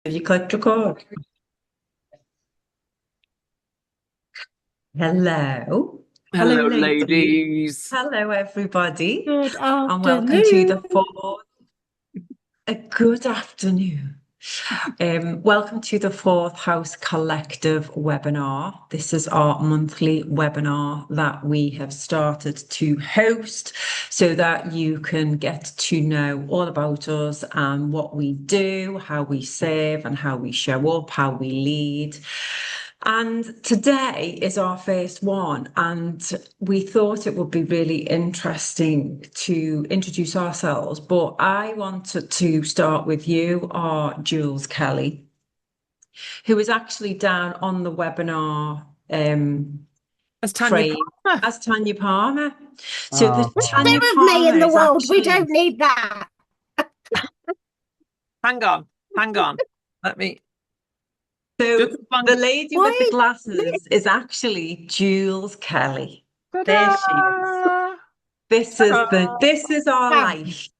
Have you clicked record? Hello. Hello, Hello, lady. ladies. Hello, everybody. Good And welcome to afternoon. the fourth. A good afternoon. Welcome to the Fourth House Collective webinar. This is our monthly webinar that we have started to host so that you can get to know all about us and what we do, how we serve, and how we show up, how we lead. And today is our first one, and we thought it would be really interesting to introduce ourselves. But I wanted to start with you, our Jules Kelly, who is actually down on the webinar That's Tanya frame Palmer. as Tanya Palmer. So the Stay Tanya with me in Palmer the is world. We actually don't need that. Hang on, hang on. Let me just so as the long. lady with the Why? glasses is actually Jules Kelly. There she is. Ta-da! Ta-da! This is our Wow. life.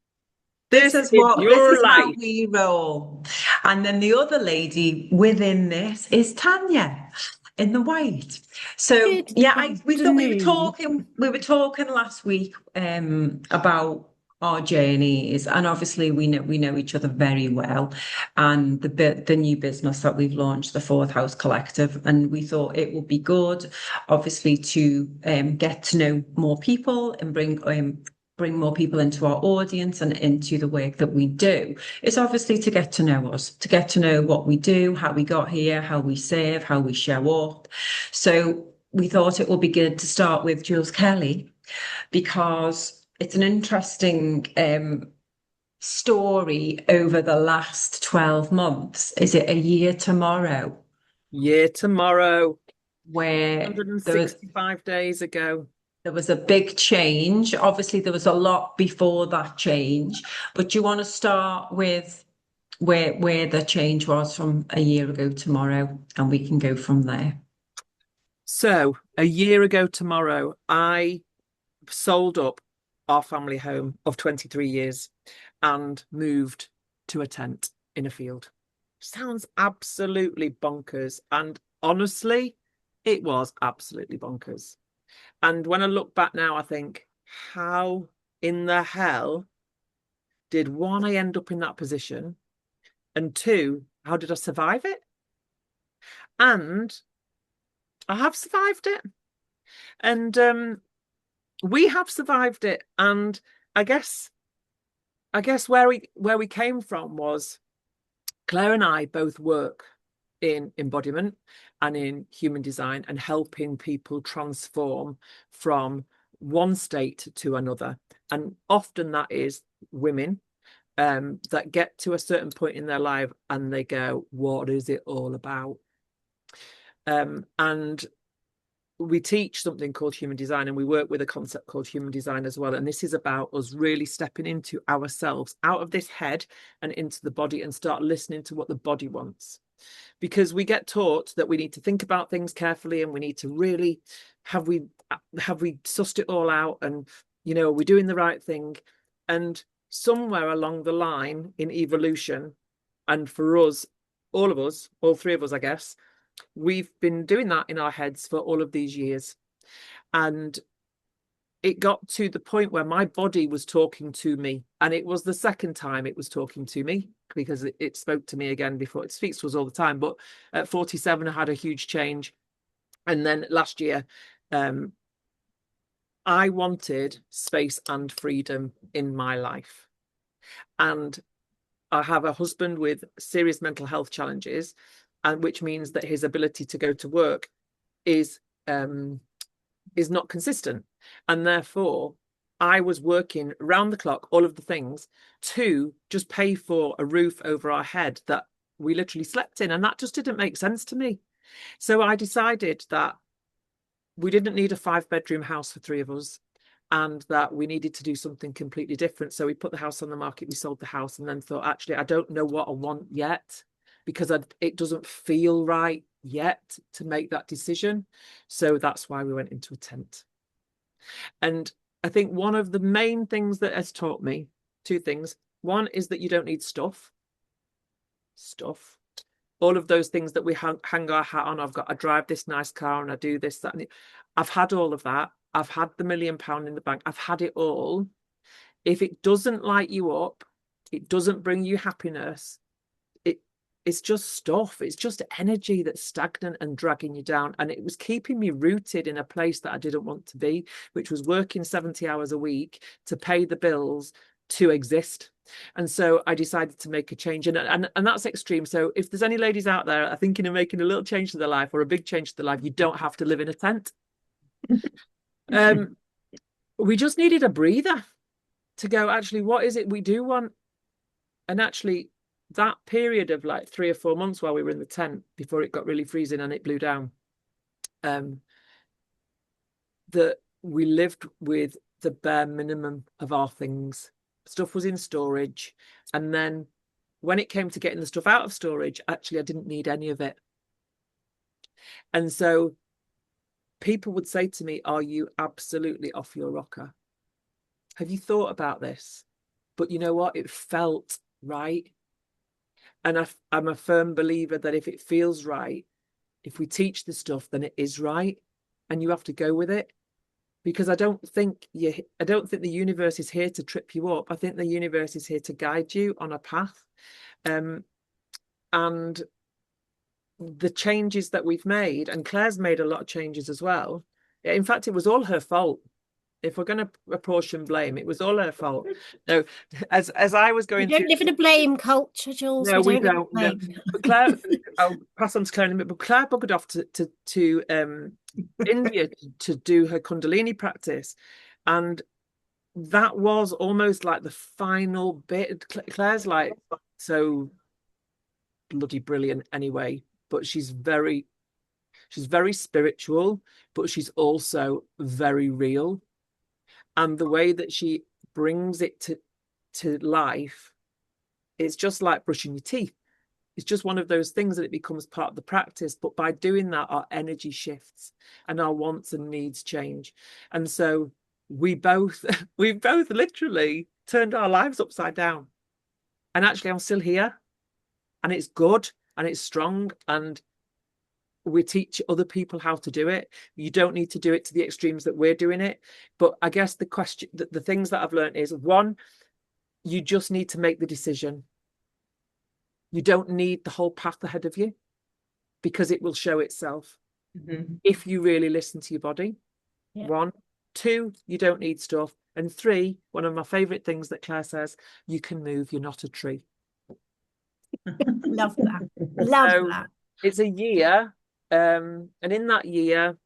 This is This your is how life. we roll. And then the other lady within this is Tanya in the white. So Good yeah, we thought afternoon. we were talking last week about our journeys, and obviously we know each other very well, and the new business that we've launched, the Fourth House Collective, and we thought it would be good, obviously, to get to know more people and bring more people into our audience and into the work that we do. It's obviously to get to know us, to get to know what we do, how we got here, how we serve, how we show up. So we thought it would be good to start with Jules Kelly because it's an interesting story over the last 12 months. Is it a year tomorrow Yeah, tomorrow, where there 165 days ago. There was a big change. Obviously, there was a lot before that change, but do you want to start with where the change was from a year ago tomorrow, and we can go from there. So, a year ago tomorrow, I sold up our family home of 23 years and moved to a tent in a field. Sounds absolutely bonkers. And honestly, it was absolutely bonkers. And when I look back now, I think, how in the hell did one, I end up in that position? And two, how did I survive it? And I have survived it. And we have survived it. And I guess where we came from was Claire and I both work in embodiment and in human design and helping people transform from one state to another. And often that is women that get to a certain point in their life and they go, what is it all about? And we teach something called human design and we work with a concept called human design as well. And this is about us really stepping into ourselves out of this head and into the body and start listening to what the body wants. Because we get taught that we need to think about things carefully and we need to really have we sussed it all out and are we doing the right thing? And somewhere along the line in evolution, and for us, all of us, all three of us, I guess, we've been doing that in our heads for all of these years. And it got to the point where my body was talking to me. And it was the second time it was talking to me because it spoke to me again before. It speaks to us all the time. But at 47, I had a huge change. And then last year, I wanted space and freedom in my life. And I have a husband with serious mental health challenges, and which means that his ability to go to work is not consistent, and therefore I was working round the clock, all of the things to just pay for a roof over our head that we literally slept in, and that just didn't make sense to me. So I decided that we didn't need a 5-bedroom house for three of us and that we needed to do something completely different. So we put the house on the market, we sold the house, and then thought, actually, I don't know what I want yet because it doesn't feel right yet to make that decision. So that's why we went into a tent. And I think one of the main things that has taught me, two things. One is that you don't need stuff. all of those things that we hang our hat on. I drive this nice car and I do this, that, and I've had all of that. I've had the £1 million in the bank. I've had it all. If it doesn't light you up, it doesn't bring you happiness, it's just stuff. It's just energy that's stagnant and dragging you down. And it was keeping me rooted in a place that I didn't want to be, which was working 70 hours a week to pay the bills to exist. And so I decided to make a change, and that's extreme. So if there's any ladies out there are thinking of making a little change to their life or a big change to their life, you don't have to live in a tent. We just needed a breather to go, actually, what is it we do want? And actually, that period of like 3 or 4 months while we were in the tent before it got really freezing and it blew down, that we lived with the bare minimum of our things. Stuff was in storage. And then when it came to getting the stuff out of storage, actually, I didn't need any of it. And so people would say to me, are you absolutely off your rocker? Have you thought about this? But you know what? It felt right. And I'm a firm believer that if it feels right, if we teach the stuff, then it is right. And you have to go with it. Because I don't think the universe is here to trip you up. I think the universe is here to guide you on a path. And the changes that we've made, and Claire's made a lot of changes as well. In fact, it was all her fault. If we're going to apportion blame, it was all her fault. No, as I was going We don't live in a blame culture, Jules. No, we don't. No. But Claire, I'll pass on to Claire in a minute. But Claire buggered off to India to do her Kundalini practice, and that was almost like the final bit. Claire's like so bloody brilliant anyway, but she's very spiritual, but she's also very real. And the way that she brings it to life, it's just like brushing your teeth. It's just one of those things that it becomes part of the practice. But by doing that, our energy shifts and our wants and needs change. And so we both literally turned our lives upside down. And actually, I'm still here, and it's good and it's strong, and we teach other people how to do it. You don't need to do it to the extremes that we're doing it. But I guess the things that I've learned is, one, you just need to make the decision. You don't need the whole path ahead of you, because it will show itself if you really listen to your body. Yeah. 1, 2, you don't need stuff. And 3, one of my favorite things that Claire says, you can move, you're not a tree. Love that. Love that. It's a year. And in that year,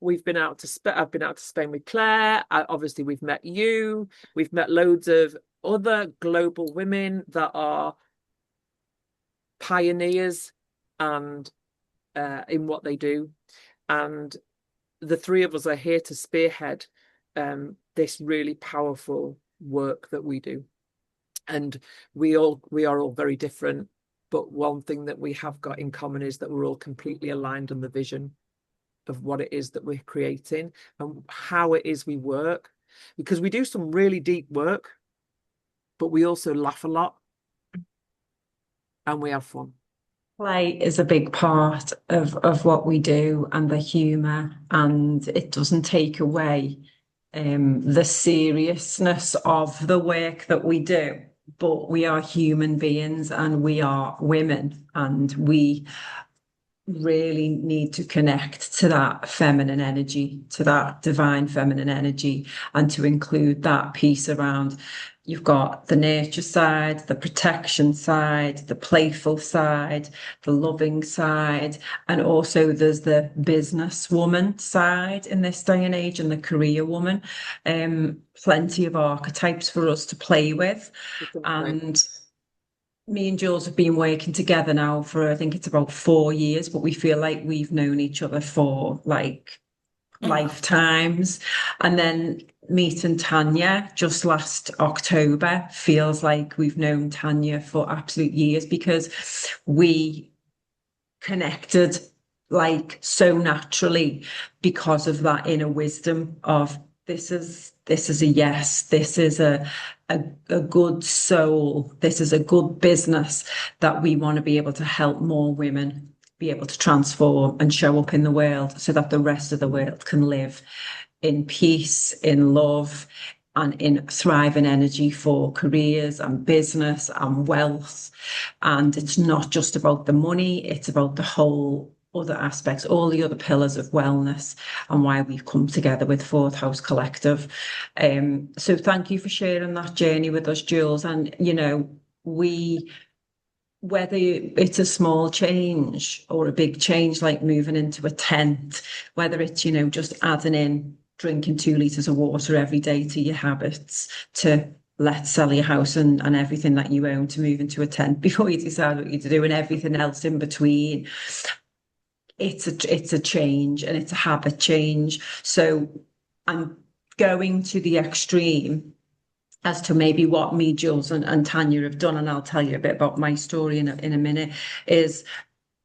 I've been out to Spain with Claire. Obviously, we've met you. We've met loads of other global women that are pioneers and in what they do. And the 3 of us are here to spearhead this really powerful work that we do. And we are all very different. But one thing that we have got in common is that we're all completely aligned on the vision of what it is that we're creating and how it is we work. Because we do some really deep work, but we also laugh a lot and we have fun. Play is a big part of what we do, and the humour, and it doesn't take away the seriousness of the work that we do. But we are human beings and we are women, and we really need to connect to that feminine energy, to that divine feminine energy, and to include that piece around. You've got the nature side, the protection side, the playful side, the loving side, and also there's the businesswoman side in this day and age, and the career woman. Plenty of archetypes for us to play with. And me and Jules have been working together now for, I think it's about 4 years, but we feel like we've known each other for like lifetimes. And then meeting Tanya just last October feels like we've known Tanya for absolute years, because we connected like so naturally because of that inner wisdom of this is this is a yes, this is a good soul, this is a good business that we want to be able to help more women be able to transform and show up in the world so that the rest of the world can live in peace, in love, and in thriving energy for careers and business and wealth. And it's not just about the money, it's about the whole other aspects, all the other pillars of wellness, and why we've come together with Fourth House Collective. So thank you for sharing that journey with us, Jules. And, you know, whether it's a small change or a big change, like moving into a tent, whether it's, you know, just adding in drinking 2 litres of water every day to your habits, to let's sell your house and everything that you own to move into a tent before you decide what you're doing, everything else in between. It's a change, and it's a habit change. So I'm going to the extreme as to maybe what me, Jules, and Tanya have done, and I'll tell you a bit about my story in a minute, is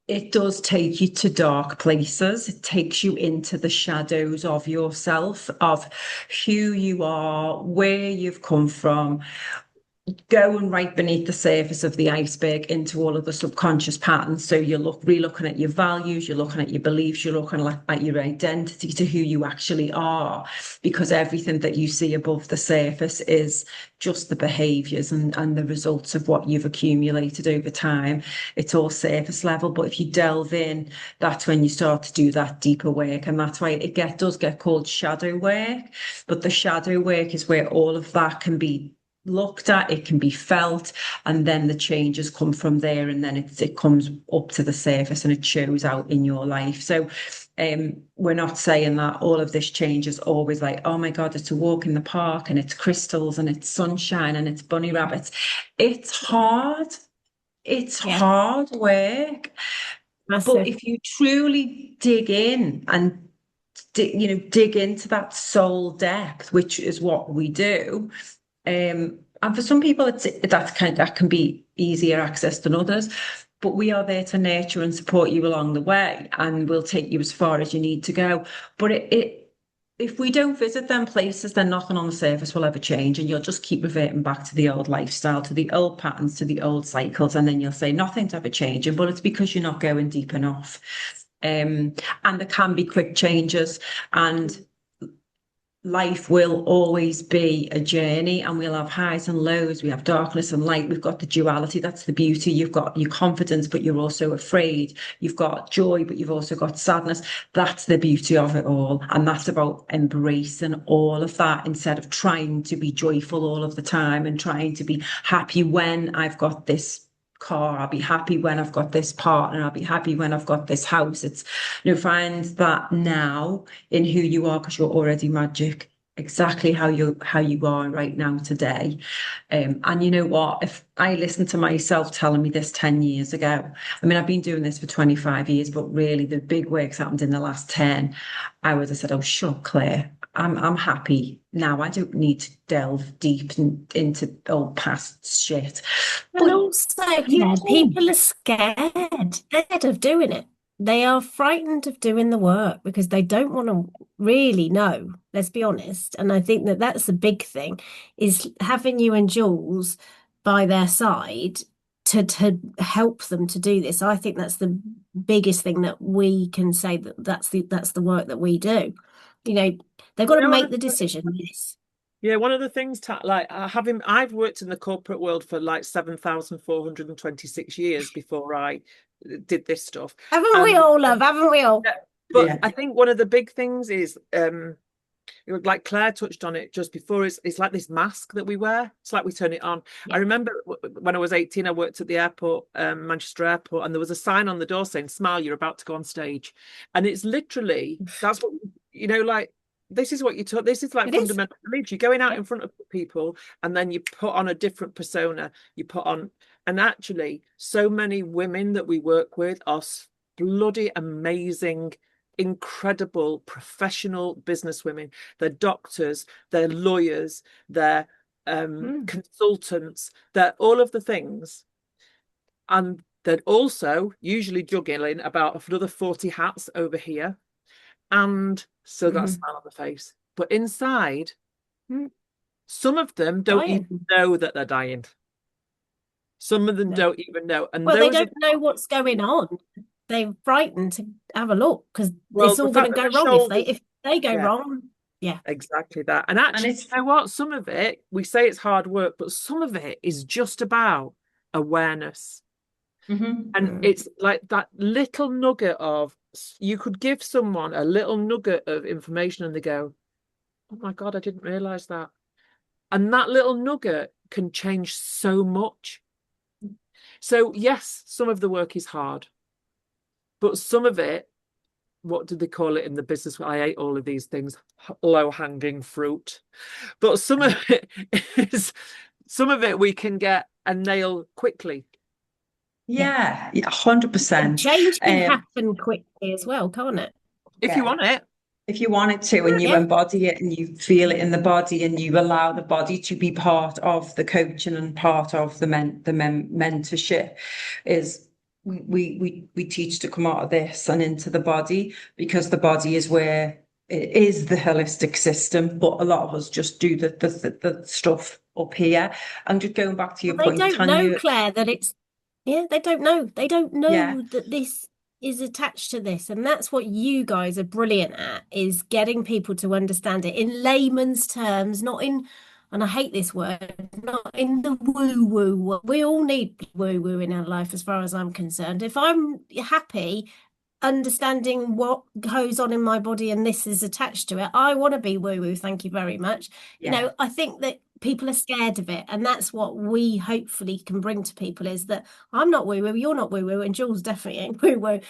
it does take you to dark places. It takes you into the shadows of yourself, of who you are, where you've come from, going right beneath the surface of the iceberg into all of the subconscious patterns. So you're re-looking at your values, you're looking at your beliefs, you're looking at your identity, to who you actually are, because everything that you see above the surface is just the behaviors and the results of what you've accumulated over time. It's all surface level, but if you delve in, that's when you start to do that deeper work. And that's why it does get called shadow work. But the shadow work is where all of that can be looked at, it can be felt, and then the changes come from there, and then it comes up to the surface and it shows out in your life. So we're not saying that all of this change is always like, oh my God, it's a walk in the park and it's crystals and it's sunshine and it's bunny rabbits. It's hard. It's hard work. Massive. But if you truly dig in and dig into that soul depth, which is what we do, and for some people, that can be easier access than others. But we are there to nurture and support you along the way, and we'll take you as far as you need to go. But if we don't visit them places, then nothing on the surface will ever change, and you'll just keep reverting back to the old lifestyle, to the old patterns, to the old cycles, and then you'll say nothing's ever changing. But it's because you're not going deep enough. And there can be quick changes, and life will always be a journey, and we'll have highs and lows. We have darkness and light. We've got the duality. That's the beauty. You've got your confidence, but you're also afraid. You've got joy, but you've also got sadness. That's the beauty of it all. And that's about embracing all of that instead of trying to be joyful all of the time and trying to be happy when I've got this car, I'll be happy when I've got this partner, I'll be happy when I've got this house. It's, find that now in who you are, because you're already magic, exactly how you are right now today. And you know what, if I listened to myself telling me this 10 years ago, I mean, I've been doing this for 25 years, but really the big work's happened in the last 10. I would have said, oh, shut up, Claire. I'm happy now. I don't need to delve deep into old past shit. And also, Claire, people are scared of doing it. They are frightened of doing the work because they don't want to really know, let's be honest. And I think that that's the big thing, is having you and Jules by their side to help them to do this. I think that's the biggest thing that we can say, that's the work that we do. They've got to make the decision. Yes. Yeah, one of the things, I've worked in the corporate world for like 7,426 years before I did this stuff. Haven't we all, love? Haven't we all? But yeah. I think one of the big things is, like Claire touched on it just before, it's like this mask that we wear. It's like we turn it on. Yeah. I remember when I was 18, I worked at the airport, Manchester Airport, and there was a sign on the door saying, "Smile, you're about to go on stage." And it's literally, that's what, this is what you taught. This is like fundamental beliefs. You're going out in front of people, and then you put on a different persona. And actually, so many women that we work with are bloody amazing, incredible, professional business women. They're doctors, they're lawyers, they're consultants, they're all of the things. And they're also usually juggling about another 40 hats over here. And so that smile on the face. But inside, Mm. Some of them don't Dying. even know that they're dying. Some of them No. don't even know. And Well, they those are, don't know what's going on. They're frightened to have a look because well, it's the all going fact to that go the wrong shoulders, if they go yeah, wrong. Yeah. exactly that. And And actually, it's you know what? Some of it, we say it's hard work, but some of it is just about awareness. mhm. And Mm. it's like that little nugget of, you could give someone a little nugget of information and they go, oh my God, I didn't realize that. And that little nugget can change so much. So, yes, some of the work is hard, but some of it, what do they call it in the business? I ate all of these things, low hanging fruit. But some of it is, some of it we can get and nail quickly. Yeah. Yeah, yeah, And 100%. change can happen quickly as well, can't it? If you Yeah. want it. If you want it to, and you Yeah. embody it and you feel it in the body and you allow the body to be part of the coaching and part of the mentorship, is we teach to come out of this and into the body, because the body is where it is the holistic system, but a lot of us just do the stuff up here. And just going back to Well, your they point, don't know, Tanya, Claire, that it's, yeah, they don't know. They don't yeah, know that this is attached to this. And that's what you guys are brilliant at, is getting people to understand it in layman's terms, not in, and I hate this word, not in the woo-woo. We all need woo-woo in our life, as far as I'm concerned. If I'm happy understanding what goes on in my body and this is attached to it, I want to be woo woo, thank you very much. yeah, I think that people are scared of it, and that's what we hopefully can bring to people, is that I'm not woo woo, you're not woo woo, and Jules definitely ain't woo woo,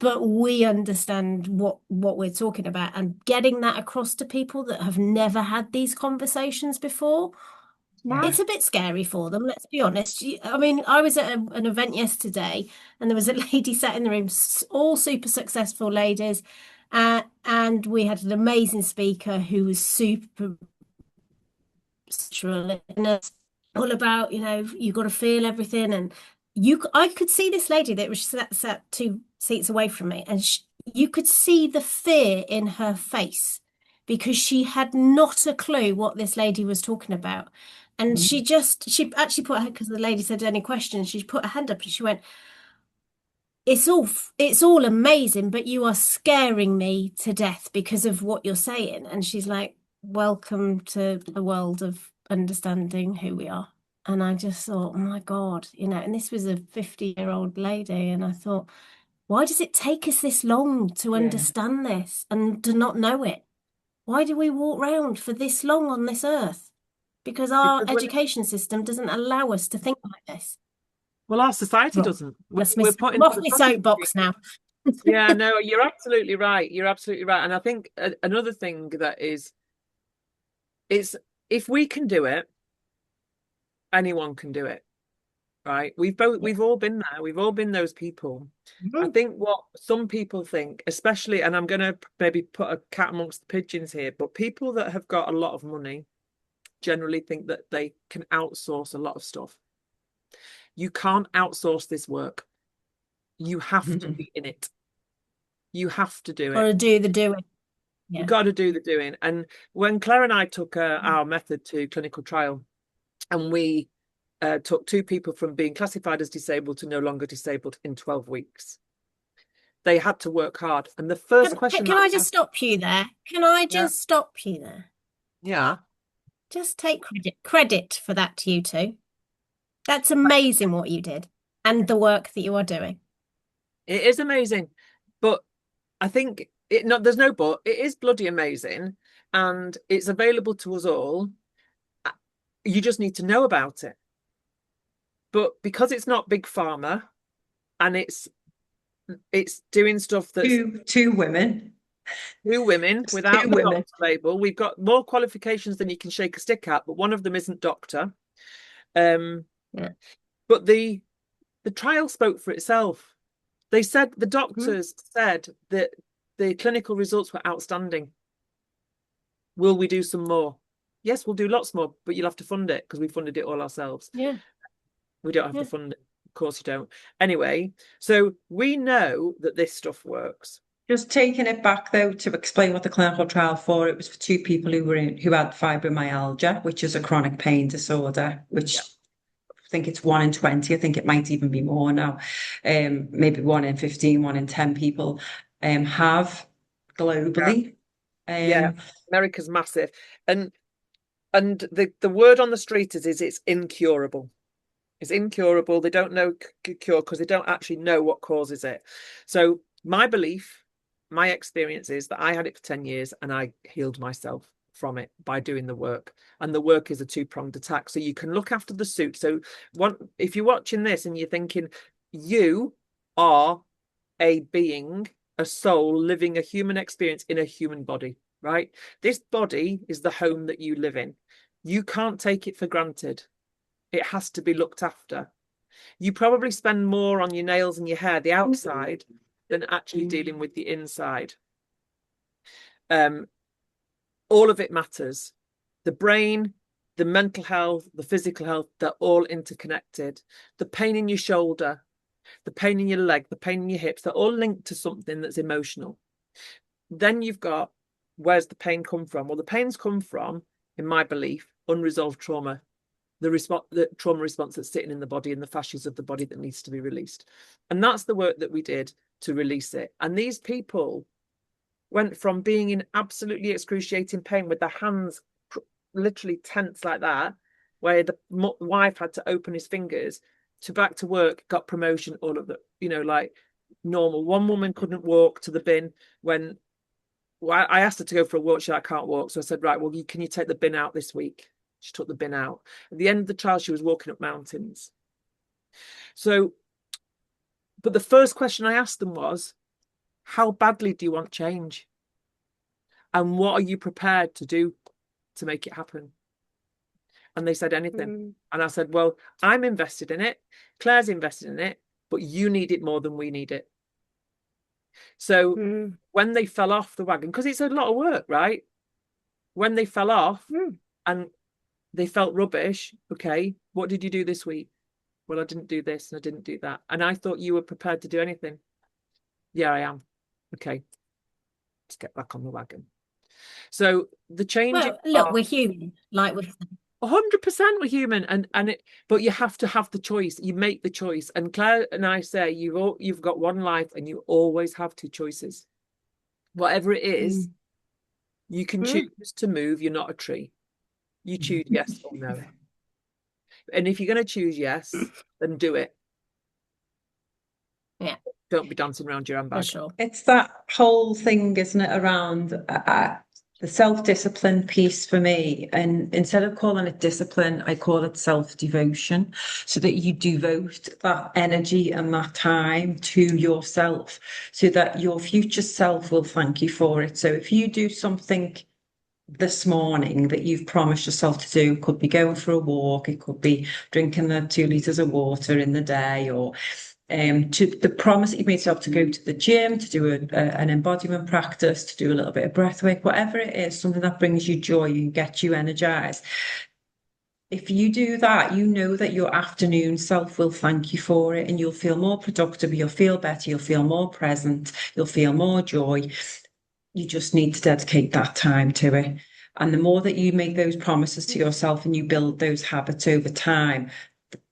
but we understand what we're talking about, and getting that across to people that have never had these conversations before. yeah. It's a bit scary for them, let's be honest. I mean, I was at an event yesterday and there was a lady sat in the room, all super successful ladies. And we had an amazing speaker who was super spiritual, and it's all about, you've got to feel everything. And I could see this lady that was sat 2 seats away from me, and you could see the fear in her face because she had not a clue what this lady was talking about. And she actually put her, because the lady said any questions, she put her hand up and she went, it's all amazing, but you are scaring me to death because of what you're saying. And she's like, welcome to the world of understanding who we are. And I just thought, oh my God, and this was a 50-year-old lady. And I thought, why does it take us this long to Yeah. understand this and to not know it? Why do we walk around for this long on this earth? Because our Because education system doesn't allow us to think like this. well, our society Well, doesn't. that's We're put I'm into off the my sausage soapbox now. Yeah, no, you're absolutely right. You're absolutely right. And I think another thing that is, it's, if we can do it, anyone can do it, right? Yeah. We've all been there. We've all been those people. I Mhm. think what some people think, especially, and I'm going to maybe put a cat amongst the pigeons here, but people that have got a lot of money generally think that they can outsource a lot of stuff. You can't outsource this work. You have to be in it. You have to do Got it. to do the doing. You Yeah. got to do the doing. And when Claire and I took our method to clinical trial, and we took 2 people from being classified as disabled to no longer disabled in 12 weeks, they had to work hard. And the first question Can that I we just asked, stop you there? Can I yeah, just stop you there? yeah, Just take credit for that to you two. That's amazing what you did and the work that you are doing. it is amazing. But I think there's no but, it is bloody amazing. And it's available to us all. You just need to know about it. But because it's not big pharma, and it's doing stuff that's Two women, 2 women just without two the women. doctor label. We've got more qualifications than you can shake a stick at, but one of them isn't doctor. Um, Yeah. but the trial spoke for itself. They said, the Mhm. doctors said that the clinical results were outstanding. Will we do some more? Yes, we'll do lots more, but you'll have to fund it because we funded it all ourselves. Yeah. We don't have the Yeah. funding. Of course you don't. Anyway, so we know that this stuff works. Just taking it back though to explain what the clinical trial for, it was for two people who had fibromyalgia, which is a chronic pain disorder, which Yeah. I think it's 1 in 20. I think it might even be more now. Maybe 1 in 15, 1 in 10 people have globally. Yeah, Um, America's massive. And the word on the street is it's incurable. It's incurable. They don't know cure because they don't actually know what causes it. So my belief, my experience is that I had it for 10 years and I healed myself from it by doing the work. And the work is a two-pronged attack. So you can look after the suit. So if you're watching this and you're thinking, you are a being, a soul living a human experience in a human body, right? This body is the home that you live in. You can't take it for granted. It has to be looked after. You probably spend more on your nails and your hair, the outside, than actually dealing with the inside. All of it matters. The brain, the mental health, the physical health, they're all interconnected. The pain in your shoulder, the pain in your leg, the pain in your hips, they're all linked to something that's emotional. Then you've got, where's the pain come from? Well, the pain's come from, in my belief, unresolved trauma. The trauma response that's sitting in the body and the fascias of the body that needs to be released. And that's the work that we did to release it. And these people went from being in absolutely excruciating pain with their hands literally tense like that, where the wife had to open his fingers, to back to work, got promotion, all of that, like normal. One woman couldn't walk to the bin when I asked her to go for a walk. She said, I can't walk. So I said, right, well, can you take the bin out this week? She took the bin out. At the end of the trial, she was walking up mountains. So, but the first question I asked them was, how badly do you want change? And what are you prepared to do to make it happen? And they said anything. And I said, well, I'm invested in it. Claire's invested in it, but you need it more than we need it. So when they fell off the wagon, because it's a lot of work, right? When they fell off and they felt rubbish, okay, what did you do this week? Well, I didn't do this and I didn't do that. And I thought you were prepared to do anything. Yeah, I am. Okay, let's get back on the wagon. So the change. Well, look, we're human, like we're 100% we're human, but you have to have the choice. You make the choice. And Claire and I say you've got one life and you always have two choices. Whatever it is, you can choose to move. You're not a tree. You choose yes or no. And if you're going to choose yes, then do it. Yeah. Don't be dancing around your handbag. For sure. It's that whole thing, isn't it, around the self-discipline piece for me. And instead of calling it discipline, I call it self-devotion, so that you devote that energy and that time to yourself, so that your future self will thank you for it. So if you do something this morning that you've promised yourself to do, it could be going for a walk, it could be drinking the 2 liters of water in the day, or to the promise that you've made yourself to go to the gym, to do an embodiment practice, to do a little bit of breath work, whatever it is, something that brings you joy and gets you energized. If you do that, you know that your afternoon self will thank you for it, and you'll feel more productive, you'll feel better, you'll feel more present, you'll feel more joy. You just need to dedicate that time to it. And the more that you make those promises to yourself and you build those habits over time,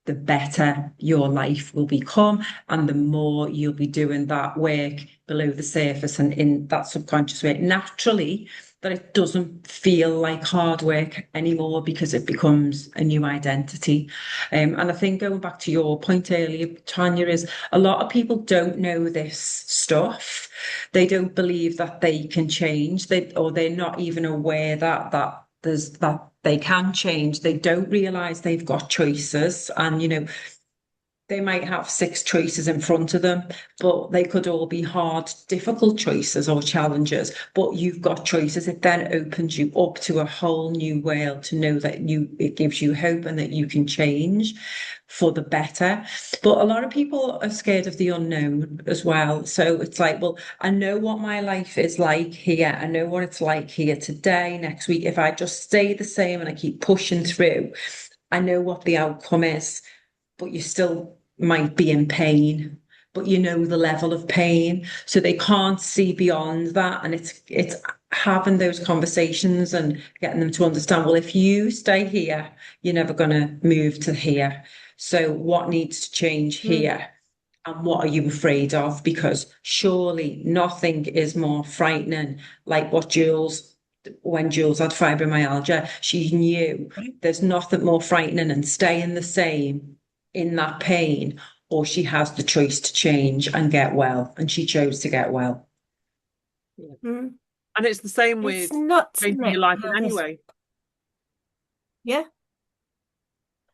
the better your life will become, and the more you'll be doing that work below the surface and in that subconscious way naturally, that it doesn't feel like hard work anymore, because it becomes a new identity. And I think, going back to your point earlier, Tanya, is a lot of people don't know this stuff. They don't believe that they can change, or they're not even aware that they can change. They don't realize they've got choices, and they might have 6 choices in front of them, but they could all be hard, difficult choices or challenges. But you've got choices. It then opens you up to a whole new world, to know that it gives you hope and that you can change for the better. But a lot of people are scared of the unknown as well. So it's like, well, I know what my life is like here. I know what it's like here today, next week. If I just stay the same and I keep pushing through, I know what the outcome is. But you still might be in pain. but you know the level of pain, so they can't see beyond that. And it's having those conversations and getting them to understand, well, if you stay here, you're never going to move to here. So what needs to change here? And what are you afraid of? Because surely nothing is more frightening, like what when Jules had fibromyalgia, she knew there's nothing more frightening than staying the same in that pain, or she has the choice to change and get well. And she chose to get well. Yeah. Mm. And it's the same It's with nuts, isn't changing it? your life in How any this, way. yeah.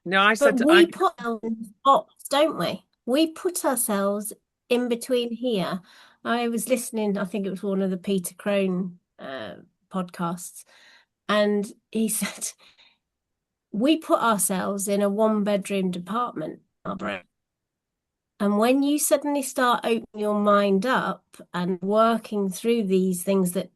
No, I But said we put ourselves in the box, don't we? We put ourselves in between here. I was listening, I think it was one of the Peter Crone podcasts, and he said, we put ourselves in a one-bedroom apartment, our brain. And when you suddenly start opening your mind up and working through these things that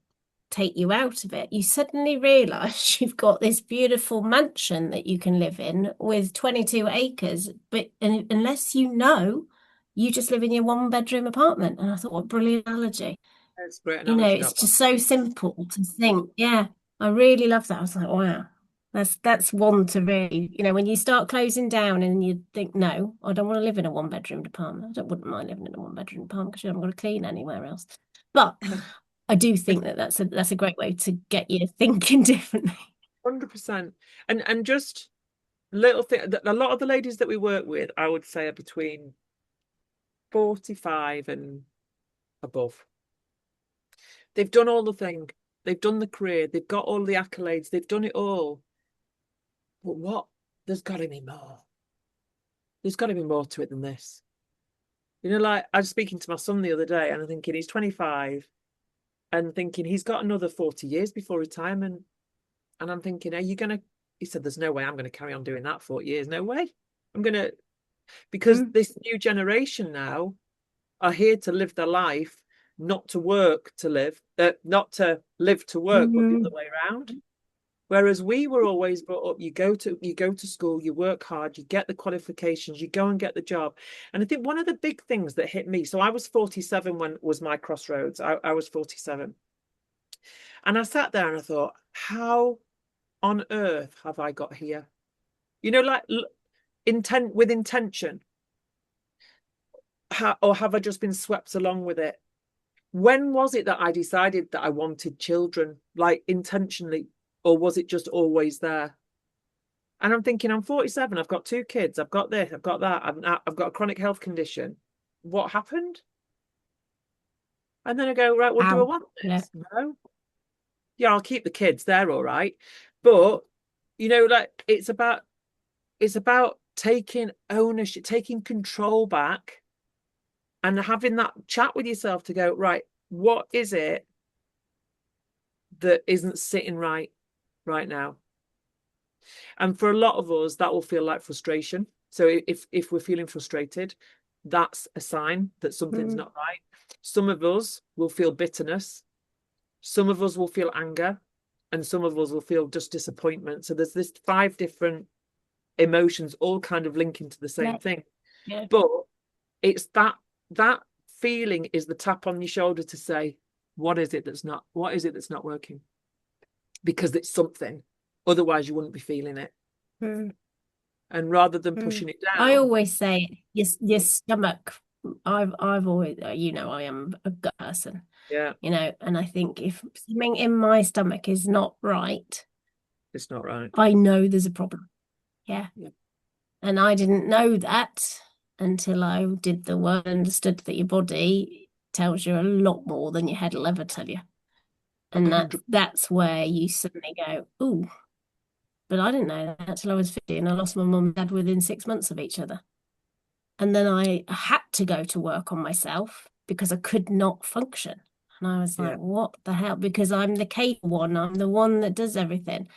take you out of it, you suddenly realize you've got this beautiful mansion that you can live in with 22 acres. But unless you know, you just live in your one-bedroom apartment. And I thought, what a brilliant analogy. it's a great You know, analogy, it's that one. just so simple to think. Yeah, I really love that. I was like, wow. That's one to really, when you start closing down and you think, no, I don't want to live in a one-bedroom apartment. Wouldn't mind living in a one-bedroom apartment because you haven't got to clean anywhere else. But I do think that that's a great way to get you thinking differently. 100%. And just little thing, a lot of the ladies that we work with, I would say, are between 45 and above. They've done all the thing. They've done the career. They've got all the accolades. They've done it all. But what? There's got to be more. There's got to be more to it than this. Like I was speaking to my son the other day and I'm thinking he's 25 and thinking he's got another 40 years before retirement. And I'm thinking, are you going to? He said, there's no way I'm going to carry on doing that 40 years. No way. I'm going to, because this new generation now are here to live their life, not to work to live, not to live to work, but the other way around. Whereas we were always brought up, you go to school, you work hard, you get the qualifications, you go and get the job. And I think one of the big things that hit me, so I was 47 when was my crossroads. I was 47. And I sat there and I thought, how on earth have I got here? Like with intention. Or have I just been swept along with it? When was it that I decided that I wanted children, like intentionally? Or was it just always there? And I'm thinking, I'm 47, I've got 2 kids, I've got this, I've got that, I've got a chronic health condition. What happened? And then I go, right, well, do I want this? Yeah. No. Yeah, I'll keep the kids, they're all right. But, like it's about taking ownership, taking control back and having that chat with yourself to go, right, what is it that isn't sitting right now? And for a lot of us, that will feel like frustration. So if we're feeling frustrated, that's a sign that something's not right. Some of us will feel bitterness. Some of us will feel anger. And some of us will feel just disappointment. So there's this 5 different emotions all kind of linking to the same thing. Yeah. But it's that feeling is the tap on your shoulder to say, what is it that's not working? Because it's something. Otherwise, you wouldn't be feeling it. And rather than pushing it down, I always say your stomach. I've always, I am a gut person. Yeah. And I think if something in my stomach is not right, it's not right. I know there's a problem. Yeah. And I didn't know that until I did the work and understood that your body tells you a lot more than your head will ever tell you. And that's where you suddenly go, ooh. But I didn't know that until I was 50 and I lost my mum and dad within 6 months of each other. And then I had to go to work on myself because I could not function. And I was like, what the hell? Because I'm the capable one. I'm the one that does everything.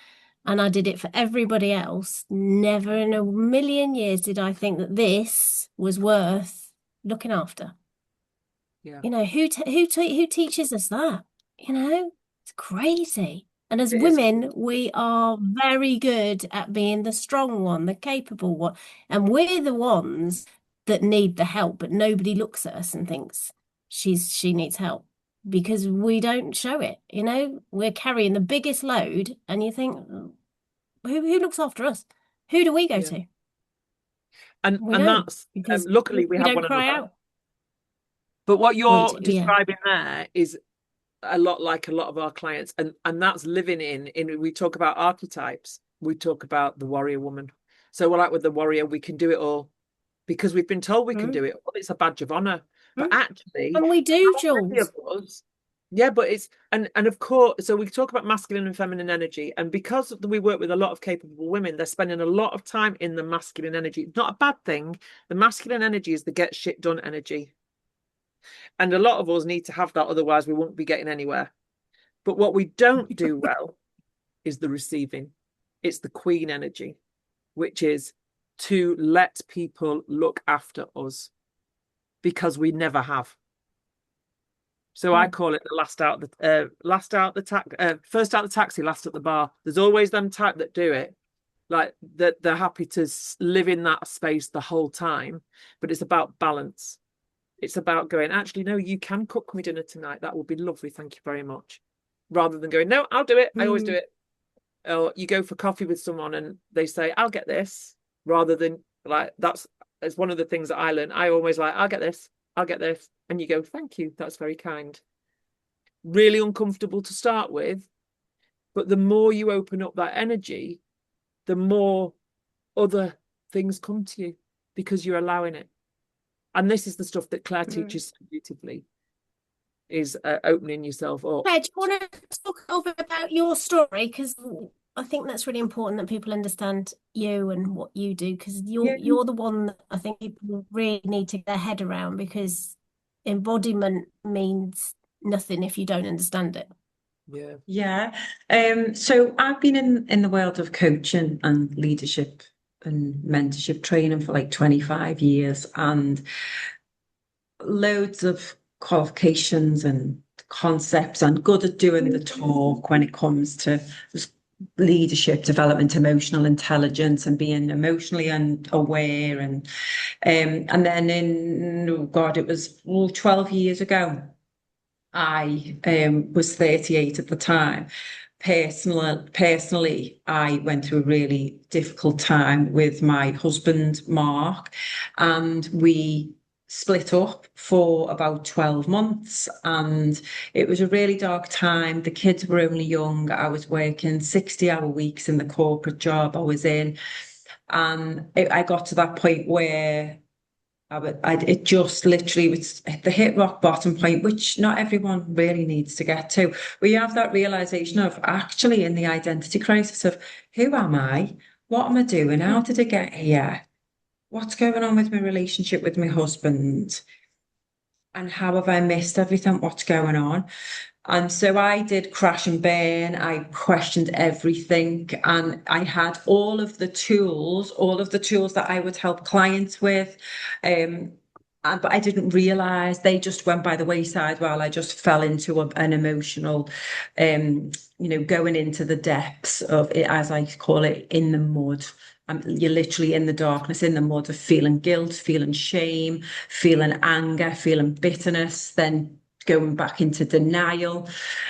And I did it for everybody else. Never in a million years did I think that this was worth looking after. Yeah. Who teaches us that? It's crazy. And as women, we are very good at being the strong one, the capable one. And we're the ones that need the help, but nobody looks at us and thinks she needs help because we don't show it. We're carrying the biggest load, and you think, who looks after us? Who do we go Yeah. to? And We don't, that's because luckily we we have don't one cry another. out. But what We you're do, yeah. describing there is a lot like a lot of our clients, and that's living in we talk about archetypes, we talk about the warrior woman. So we're like with the warrior, we can do it all because we've been told we can do it all. It's a badge of honor. But actually, And we do, how many Jules. of us, yeah, but it's and of course, so we talk about masculine and feminine energy, and because we work with a lot of capable women, they're spending a lot of time in the masculine energy. It's not a bad thing. The masculine energy is the get shit done energy. And a lot of us need to have that, otherwise we won't be getting anywhere. But what we don't do well is the receiving. It's the queen energy, which is to let people look after us because we never have. So I call it the first out the taxi, last at the bar. There's always them type that do it, like that they're happy to live in that space the whole time. But it's about balance. It's about going, actually, no, you can cook me dinner tonight. That would be lovely. Thank you very much. Rather than going, no, I'll do it. I always do it. Or you go for coffee with someone and they say, I'll get this. Rather than like, it's one of the things that I learned. I always like, I'll get this. I'll get this. And you go, thank you. That's very kind. Really uncomfortable to start with. But the more you open up that energy, the more other things come to you because you're allowing it. And this is the stuff that Claire teaches so beautifully, is opening yourself up. Claire, do you want to talk a little bit about your story? Because I think that's really important that people understand you and what you do, because you're the one that I think people really need to get their head around, because embodiment means nothing if you don't understand it. Yeah. So I've been in the world of coaching and leadership and mentorship training for like 25 years, and loads of qualifications and concepts, and good at doing the talk when it comes to leadership development, emotional intelligence, and being emotionally aware. And then oh God, it was 12 years ago. I was 38 at the time. Personally, I went through a really difficult time with my husband, Mark, and we split up for about 12 months. And it was a really dark time. The kids were only young. I was working 60-hour weeks in the corporate job I was in. And I got to that point where it just literally was the hit rock bottom point, which not everyone really needs to get to. Where you have that realization of actually in the identity crisis of who am I? What am I doing? How did I get here? What's going on with my relationship with my husband? And how have I missed everything? What's going on? And so I did crash and burn. I questioned everything, and I had all of the tools that I would help clients with. But I didn't realize they just went by the wayside while I just fell into an emotional, going into the depths of it, as I call it, in the mud. You're literally in the darkness, in the mud of feeling guilt, feeling shame, feeling anger, feeling bitterness, then going back into denial.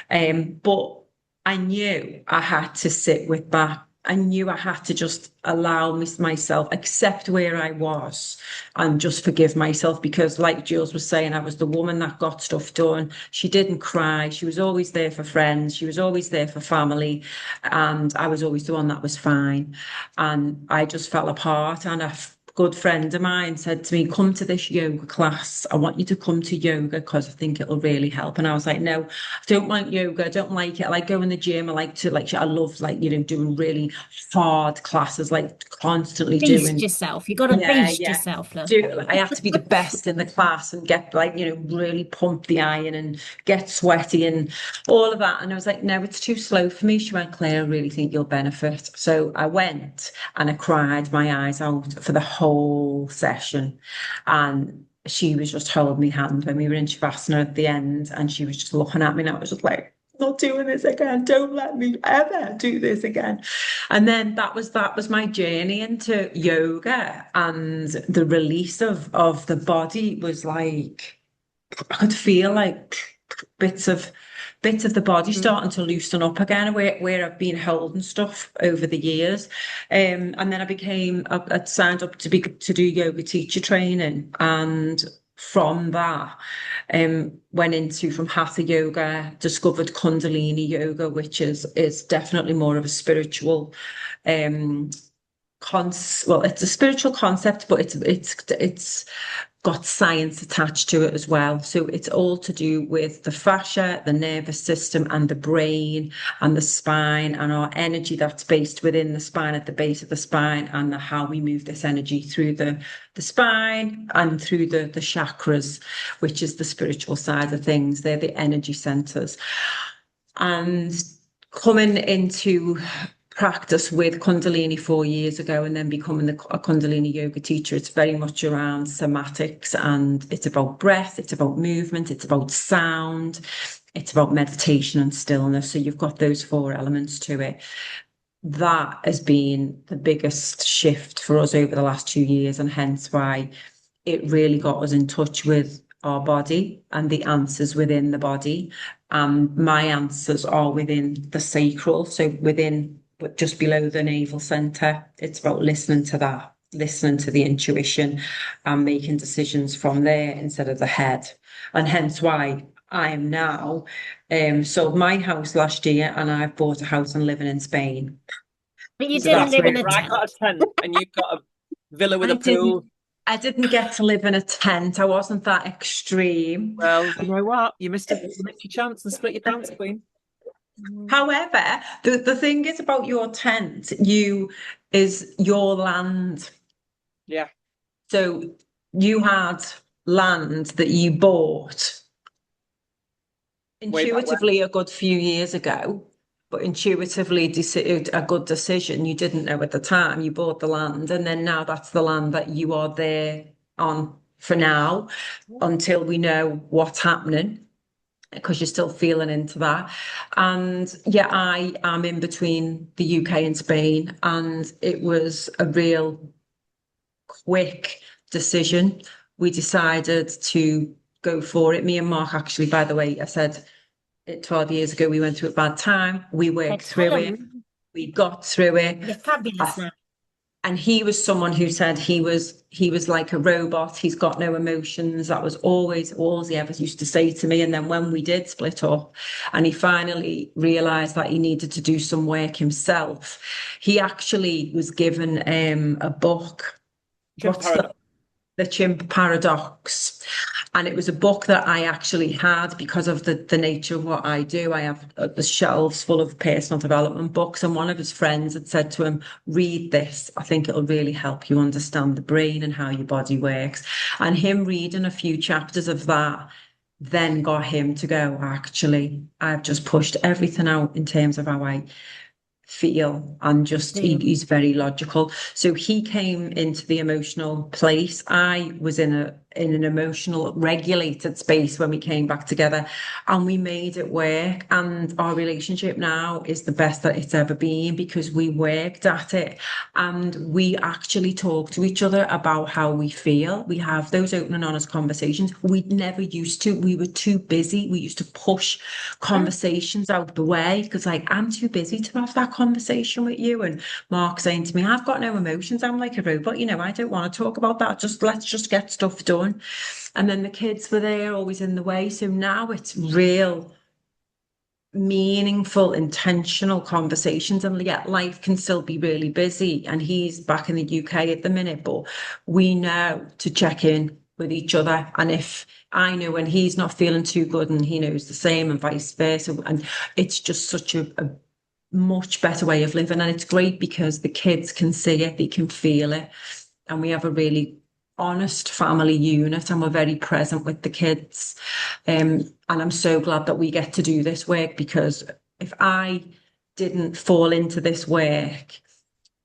But I knew I had to sit with that. I knew I had to just allow myself, accept where I was, and just forgive myself, because like Jules was saying, I was the woman that got stuff done. She didn't cry. She was always there for friends. She was always there for family. And I was always the one that was fine. And I just fell apart. And a good friend of mine said to me, come to this yoga class. I want you to come to yoga because I think it'll really help. And I was like, no, I don't like yoga. I don't like it. I like going to the gym. I I love doing really hard classes, like constantly Beast doing. yourself. You got to beast yourself now. I have to be the best in the class and get really pump the iron and get sweaty and all of that. And I was like, no, it's too slow for me. She went, Claire, I really think you'll benefit. So I went and I cried my eyes out for the whole session. And she was just holding my hand when we were in Shavasana at the end, and she was just looking at me, and I was just like, not doing this again. Don't let me ever do this again. And then that was my journey into yoga, and the release of the body was like, I could feel like bits of the body starting to loosen up again, where I've been holding stuff over the years. And then I signed up to do yoga teacher training, and from that, went into from hatha yoga, discovered Kundalini yoga, which is definitely more of a spiritual um well, it's a spiritual concept, but it's got science attached to it as well. So it's all to do with the fascia, the nervous system, and the brain, and the spine, and our energy that's based within the spine, at the base of the spine, and how we move this energy through the spine and through the chakras, which is the spiritual side of things. They're the energy centers. And coming into practice with Kundalini 4 years ago, and then becoming a Kundalini yoga teacher, it's very much around somatics, and it's about breath, it's about movement, it's about sound, it's about meditation and stillness. So you've got those four elements to it. That has been the biggest shift for us over the last 2 years, and hence why it really got us in touch with our body and the answers within the body. My answers are within the sacral, so within, but just below the navel center. It's about listening to that, listening to the intuition, and making decisions from there instead of the head. And hence why I am now sold my house last year, and I've bought a house and living in Spain. But you So didn't that's live in where a I got a tent. tent and you've got a villa with I a pool. didn't get to live in a tent. I wasn't that extreme. Well, you know what? You missed your chance and split your pants, Queen. However, the thing is about your tent, is your land. Yeah. So you had land that you bought Way back when. intuitively a good few years ago, but intuitively a good decision. You didn't know at the time. You bought the land, and then now that's the land that you are there on for now, until we know what's happening, because you're still feeling into that. And yeah, I am in between the UK and Spain, and it was a real quick decision. We decided to go for it. Me and Mark, actually, by the way, I said it 12 years ago, we went through a bad time. We worked through it. We got through it. You're fabulous now. And he was someone who said he was like a robot. He's got no emotions. That was always all he ever used to say to me. And then when we did split up, and he finally realized that he needed to do some work himself, he actually was given a book. What's the Chimp Paradox? And it was a book that I actually had because of the nature of what I do. I have the shelves full of personal development books, and one of his friends had said to him, read this. I think it'll really help you understand the brain and how your body works. And him reading a few chapters of that then got him to go, actually, I've just pushed everything out in terms of how I feel, and just he's very logical. So he came into the emotional place. I was in an emotional regulated space when we came back together, and we made it work. And our relationship now is the best that it's ever been, because we worked at it, and we actually talk to each other about how we feel. We have those open and honest conversations. We never used to. We were too busy. We used to push conversations out the way, because like, I'm too busy to have that conversation with you. And Mark saying to me, I've got no emotions, I'm like a robot, I don't want to talk about that, let's just get stuff done. And then the kids were there, always in the way. So now it's real meaningful, intentional conversations. And yet life can still be really busy, and he's back in the UK at the minute, but we know to check in with each other. And if I know when he's not feeling too good, and he knows the same, and vice versa. And it's just such a much better way of living. And it's great because the kids can see it, they can feel it. And we have a really honest family unit, and we're very present with the kids. And I'm so glad that we get to do this work, because if I didn't fall into this work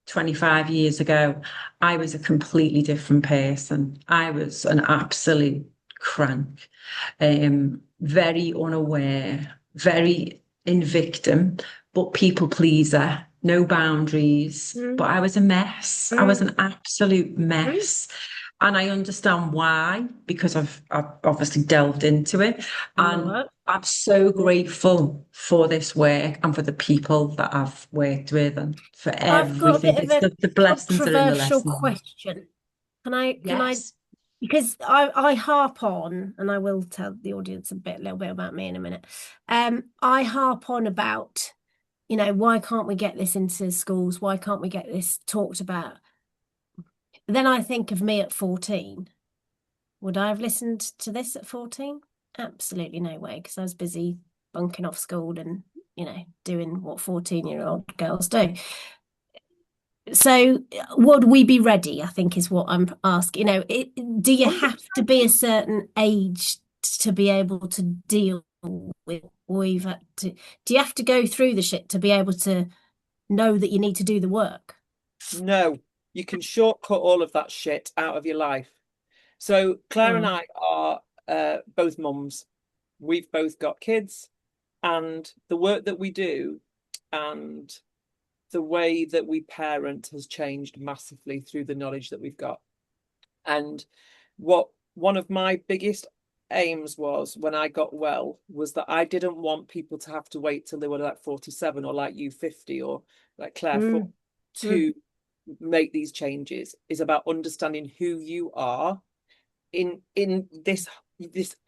25 years ago, I was a completely different person. I was an absolute crank, very unaware, very in victim, but people pleaser, no boundaries. But I was a mess. I was an absolute mess. And I understand why, because I've obviously delved into it. And I'm so grateful for this work and for the people that I've worked with and for I've got a everything. bit of It's a the blessings are in the controversial lessons. question. Can I, Yes. because I harp on, and I will tell the audience little bit about me in a minute. I harp on about, why can't we get this into schools? Why can't we get this talked about? Then I think of me at 14. Would I have listened to this at 14? Absolutely no way, because I was busy bunking off school and, doing what 14-year-old girls do. So would we be ready, I think is what I'm asking. Do you have to be a certain age to be able to deal with, or do you have to go through the shit to be able to know that you need to do the work? No, you can shortcut all of that shit out of your life. So Claire and I are both mums. We've both got kids, and the work that we do and the way that we parent has changed massively through the knowledge that we've got. And what one of my biggest aims was when I got well was that I didn't want people to have to wait till they were like 47 or like you 50 or like Claire 40 to make these changes. Is about understanding who you are in this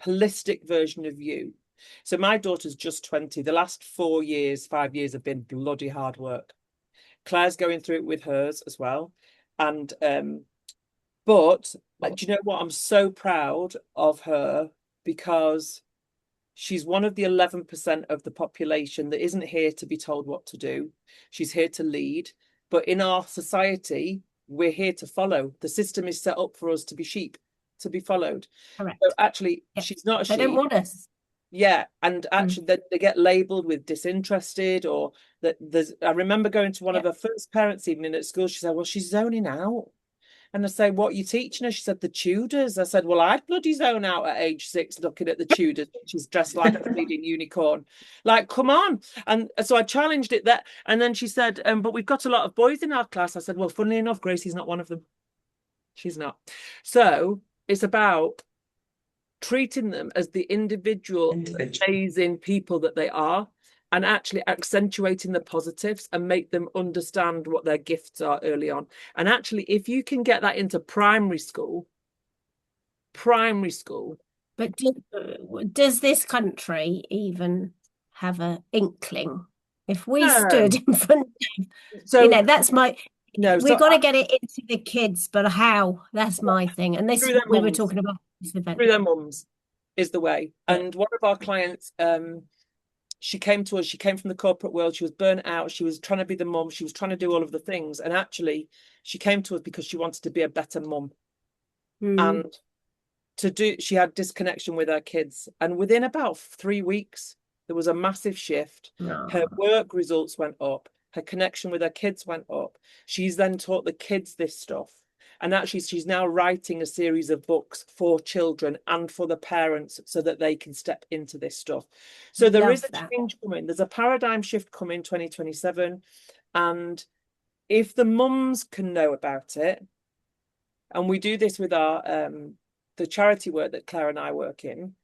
holistic version of you. So my daughter's just 20. The last 5 years have been bloody hard work. Claire's going through it with hers as well. And but do you know what? I'm so proud of her because she's one of the 11% of the population that isn't here to be told what to do. She's here to lead. But in our society, we're here to follow. The system is set up for us to be sheep, to be followed. Correct. So actually, she's not a sheep. They don't want us. Yeah, and actually they get labelled with disinterested or that there's. I remember going to one of her first parents' evening at school. She said, "Well, she's zoning out." And I say, "What are you teaching her?" She said, "The Tudors." I said, "Well, I'd bloody zone out at age 6 looking at the Tudors. She's dressed like a bleeding unicorn. Like, come on." And so I challenged it that. And then she said, "But we've got a lot of boys in our class." I said, "Well, funnily enough, Gracie's not one of them. She's not." So it's about treating them as the individual amazing people that they are and actually accentuating the positives and make them understand what their gifts are early on. And actually, if you can get that into primary school. But does this country even have an inkling? If we stood in front of, that's my... No, we've got to get it into the kids, but how? That's my thing. And this is what we were talking about this event. Through their mums is the way. And one of our clients, she came to us, she came from the corporate world, she was burnt out, she was trying to be the mum, she was trying to do all of the things. And actually, she came to us because she wanted to be a better mum. And she had disconnection with her kids. And within about 3 weeks, there was a massive shift. Her work results went up. Her connection with her kids went up. She's then taught the kids this stuff. And actually, she's now writing a series of books for children and for the parents so that they can step into this stuff. So there is a change coming. There's a paradigm shift coming 2027. And if the mums can know about it, and we do this with our the charity work that Claire and I work in,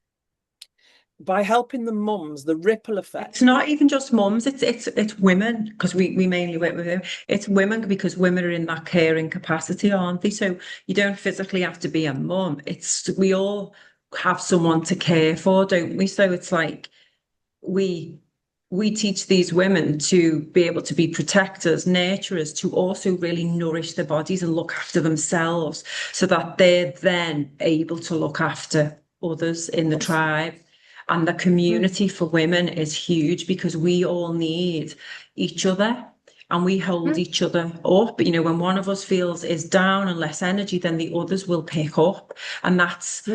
by helping the mums, the ripple effect. It's not even just mums, it's women, because we mainly work with them. It's women because women are in that caring capacity, aren't they? So you don't physically have to be a mum. We all have someone to care for, don't we? So it's like we teach these women to be able to be protectors, nurturers, to also really nourish their bodies and look after themselves so that they're then able to look after others in the tribe. And the community for women is huge because we all need each other and we hold each other up. You know, when one of us is down and less energy, then the others will pick up. And that's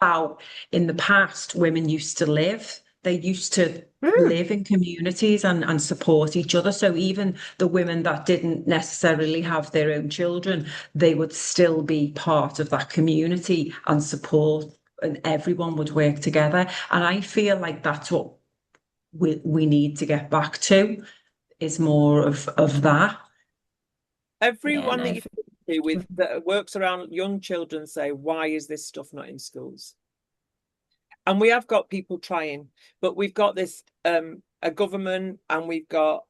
how in the past women used to live. They used to live in communities and support each other. So even the women that didn't necessarily have their own children, they would still be part of that community and support, and everyone would work together. And I feel like that's what we need to get back to, is more of that. Everyone that no, you talk to with that works around young children say, why is this stuff not in schools? And we have got people trying, but we've got this a government, and we've got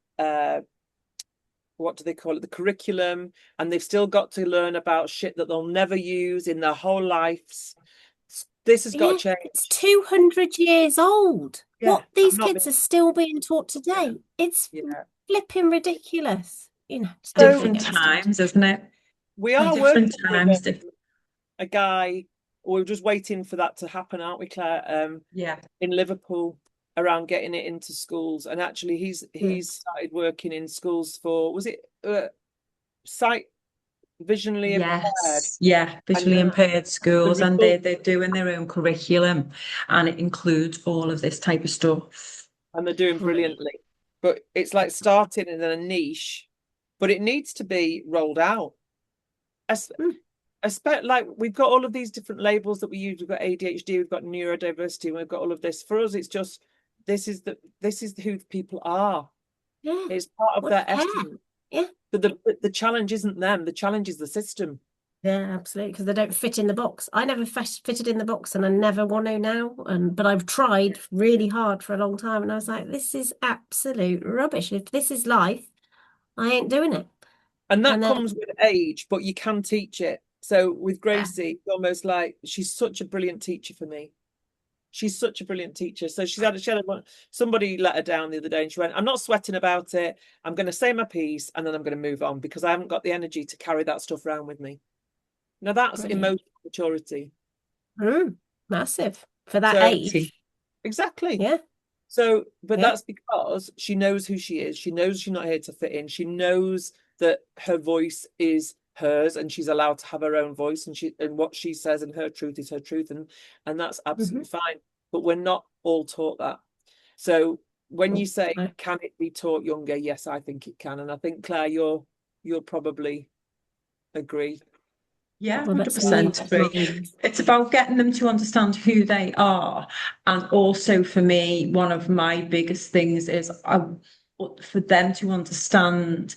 what do they call it, the curriculum, and they've still got to learn about shit that they'll never use in their whole lives. This has got to change. it's 200 years old. Yeah, What these kids are still being taught today, it's yeah. flipping ridiculous. Different devastated. times, isn't it? We are Different working times. with a guy. We're just waiting for that to happen, aren't we, Claire? Yeah. In Liverpool, around getting it into schools, and actually he's started working in schools for, was it sight visually impaired? Yes, yeah, visually And impaired the schools, and result, they're doing their own curriculum, and it includes all of this type of stuff. and they're doing brilliantly. But it's like starting in a niche, but it needs to be rolled out. Like we've got all of these different labels that we use. We've got ADHD, we've got neurodiversity, and we've got all of this. For us, it's just this is who people are. Yeah. It's part of their Yeah. essence. Yeah. But the challenge isn't them. The challenge is the system. Yeah, absolutely, because they don't fit in the box. I never fitted in the box, and I never want to now. But I've tried really hard for a long time, and I was like, this is absolute rubbish. If this is life, I ain't doing it. And that comes with age, but you can teach it. So with Gracie, it's almost like she's such a brilliant teacher for me. She's such a brilliant teacher. So she had somebody let her down the other day, and she went, I'm not sweating about it. I'm going to say my piece, and then I'm going to move on, because I haven't got the energy to carry that stuff around with me. Now that's emotional maturity. Massive for that age. Exactly. Yeah. So, but that's because she knows who she is. She knows she's not here to fit in. She knows that her voice is hers, and she's allowed to have her own voice, and what she says and her truth is her truth, and that's absolutely fine. But we're not all taught that. So when you say, can it be taught younger? Yes, I think it can, and I think, Claire, you'll probably agree. Yeah, 100% agree. It's about getting them to understand who they are. And also for me, one of my biggest things is for them to understand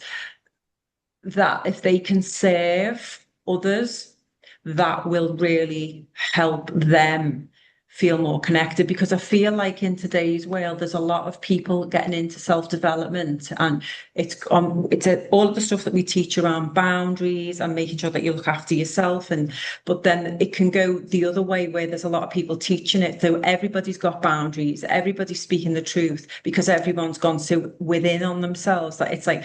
that if they can serve others, that will really help them feel more connected. Because I feel like in today's world, there's a lot of people getting into self-development, and it's all of the stuff that we teach around boundaries and making sure that you look after yourself. But then it can go the other way, where there's a lot of people teaching it. So everybody's got boundaries, everybody's speaking the truth, because everyone's gone so within on themselves that it's like,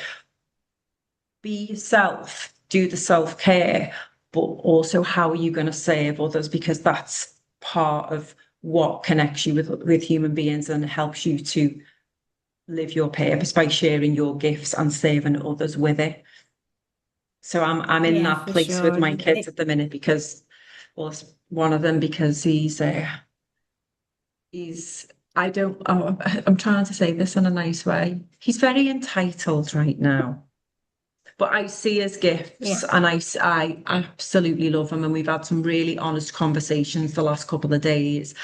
be yourself, do the self-care, but also how are you going to serve others? Because that's part of what connects you with human beings and helps you to live your purpose, by sharing your gifts and serving others with it. So I'm in that place with my kids at the minute, because, well, one of them, because I'm trying to say this in a nice way. He's very entitled right now. But I see his gifts, and I absolutely love him. And we've had some really honest conversations the last couple of days,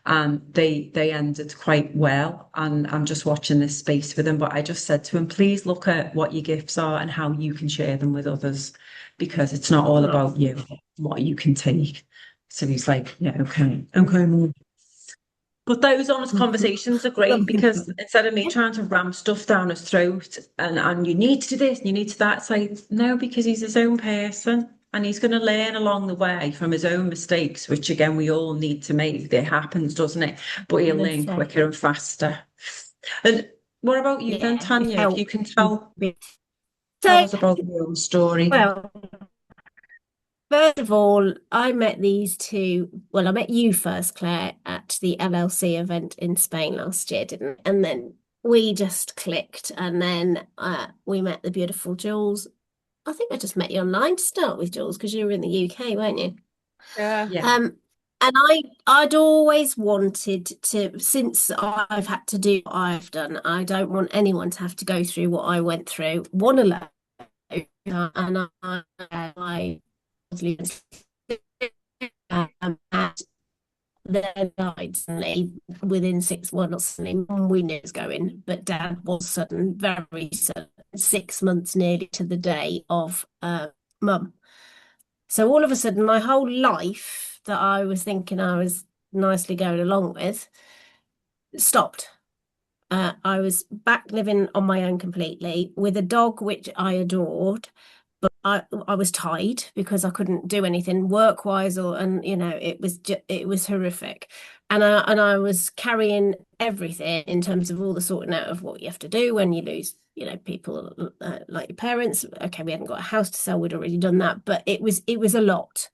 and they ended quite well. And I'm just watching this space with him. But I just said to him, please look at what your gifts are and how you can share them with others, because it's not all about you, what you can take. So he's like, yeah, okay. But those honest conversations are great, because instead of me trying to ram stuff down his throat and you need to do this and you need to that, it's like, no, because he's his own person, and he's going to learn along the way from his own mistakes, which again, we all need to make. It happens, doesn't it? But he'll learn quicker and faster. And what about you then, Tanya? If you can tell us about your own story. Well, first of all, I met these two. Well, I met you first, Claire, at the LLC event in Spain last year, didn't we? And then we just clicked. And then we met the beautiful Jules. I think I just met you online to start with, Jules, because you were in the UK, weren't you? Yeah. And I'd always wanted to, since I've had to do what I've done, I don't want anyone to have to go through what I went through. One alone. And I then died suddenly within 6 months. Not suddenly, Mum we knew was going, but Dad was sudden, very sudden, 6 months nearly to the day of Mum. So all of a sudden, my whole life that I was thinking I was nicely going along with stopped. I was back living on my own completely with a dog which I adored, but I was tied because I couldn't do anything work wise, and it was horrific, and I was carrying everything in terms of all the sorting out of what you have to do when you lose people like your parents. Okay, we hadn't got a house to sell, we'd already done that, but it was a lot,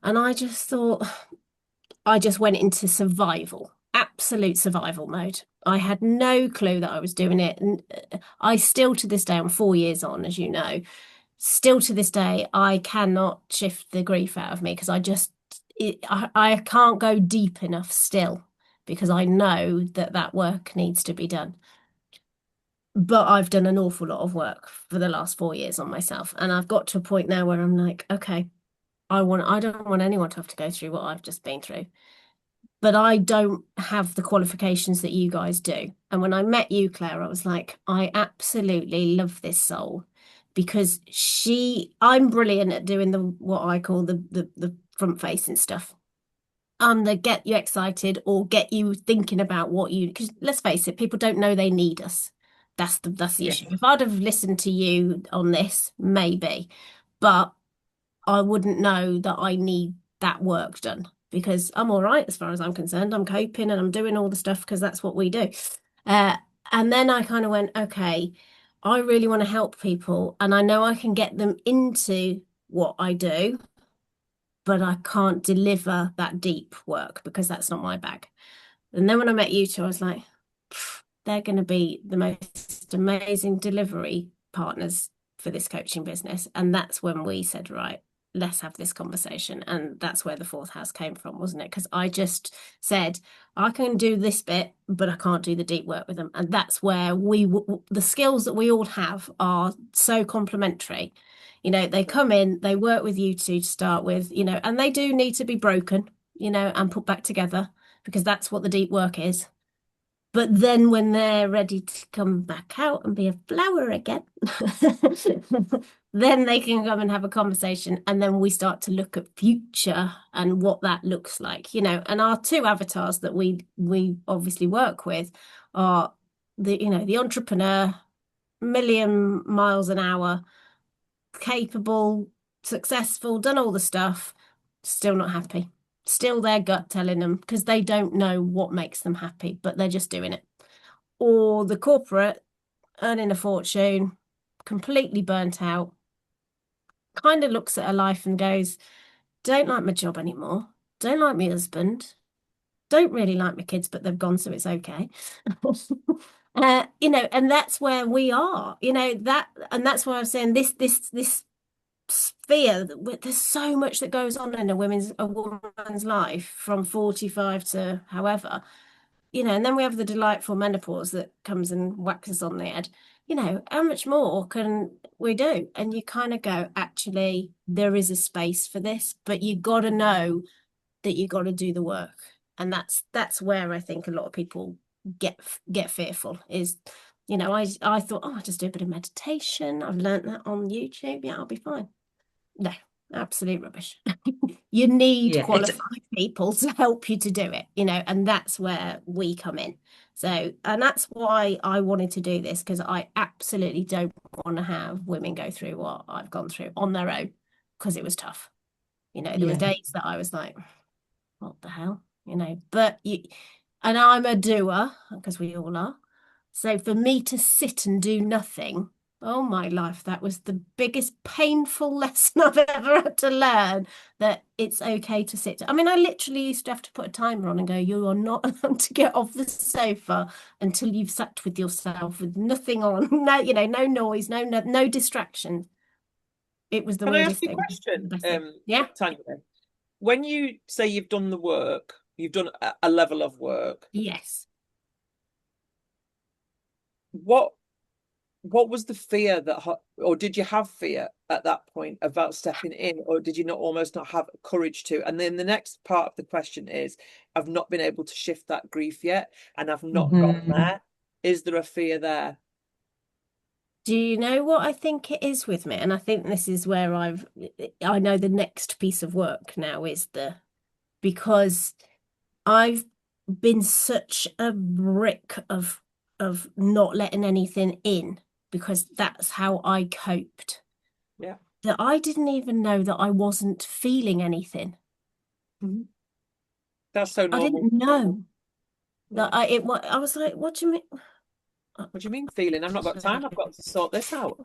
and I just thought I just went into survival, absolute survival mode. I had no clue that I was doing it. And I still, to this day, I'm 4 years on, as you know, still to this day, I cannot shift the grief out of me because I can't go deep enough still because I know that that work needs to be done. But I've done an awful lot of work for the last 4 years on myself. And I've got to a point now where I'm like, okay, I don't want anyone to have to go through what I've just been through, but I don't have the qualifications that you guys do. And when I met you, Claire, I was like, I absolutely love this soul because I'm brilliant at doing the what I call the front facing stuff. And the get you excited or get you thinking about because let's face it, people don't know they need us. That's the Yes. issue. If I'd have listened to you on this, maybe, but I wouldn't know that I need that work done because I'm all right as far as I'm concerned. I'm coping and I'm doing all the stuff because that's what we do. Uh, and then I kind of went, okay, I really want to help people and I know I can get them into what I do, but I can't deliver that deep work because that's not my bag. And then when I met you two, I was like, they're going to be the most amazing delivery partners for this coaching business. And that's when we said, right, let's have this conversation. And that's where the fourth house came from, wasn't it? Because I just said, I can do this bit, but I can't do the deep work with them. And that's where the skills that we all have are so complementary. They come in, they work with you two to start with, and they do need to be broken, and put back together because that's what the deep work is. But then when they're ready to come back out and be a flower again, then they can come and have a conversation. And then we start to look at future and what that looks like, and our two avatars that we obviously work with are the entrepreneur, million miles an hour, capable, successful, done all the stuff, still not happy. Still their gut telling them because they don't know what makes them happy, but they're just doing it. Or the corporate earning a fortune, completely burnt out, kind of looks at her life and goes, don't like my job anymore, don't like my husband, don't really like my kids, but they've gone, so it's okay. And that's where we are, and that's why I'm saying this sphere, there's so much that goes on in a woman's life from 45 to however, and then we have the delightful menopause that comes and whacks us on the head. How much more can we do? And you kind of go, actually, there is a space for this, but you got to know that you got to do the work. And that's where I think a lot of people get fearful is, I thought, oh, I'll just do a bit of meditation. I've learned that on YouTube. Yeah, I'll be fine. No, absolute rubbish. You need qualified people to help you to do it, and that's where we come in. So, and that's why I wanted to do this because I absolutely don't want to have women go through what I've gone through on their own because it was tough. There were days that I was like, what the hell, but and I'm a doer because we all are. So for me to sit and do nothing, oh my life, that was the biggest painful lesson I've ever had to learn, that it's okay to sit. I mean, I literally used to have to put a timer on and go, you are not allowed to get off the sofa until you've sat with yourself with nothing on, no, no noise, no distraction. It was the Can I ask weirdest you a thing. question? Yeah. Tanya, when you say you've done the work, you've done a level of work. Yes. What what was the fear or did you have fear at that point about stepping in, or did you not almost not have courage to? And then the next part of the question is, I've not been able to shift that grief yet, and I've not got there. Is there a fear there? Do you know what I think it is with me? And I think this is where I know the next piece of work now is because I've been such a brick of not letting anything in, because that's how I coped. Yeah. That I didn't even know that I wasn't feeling anything. That's so normal. I didn't know that I was like, what do you mean? What do you mean feeling? I've not got time. I've got to sort this out.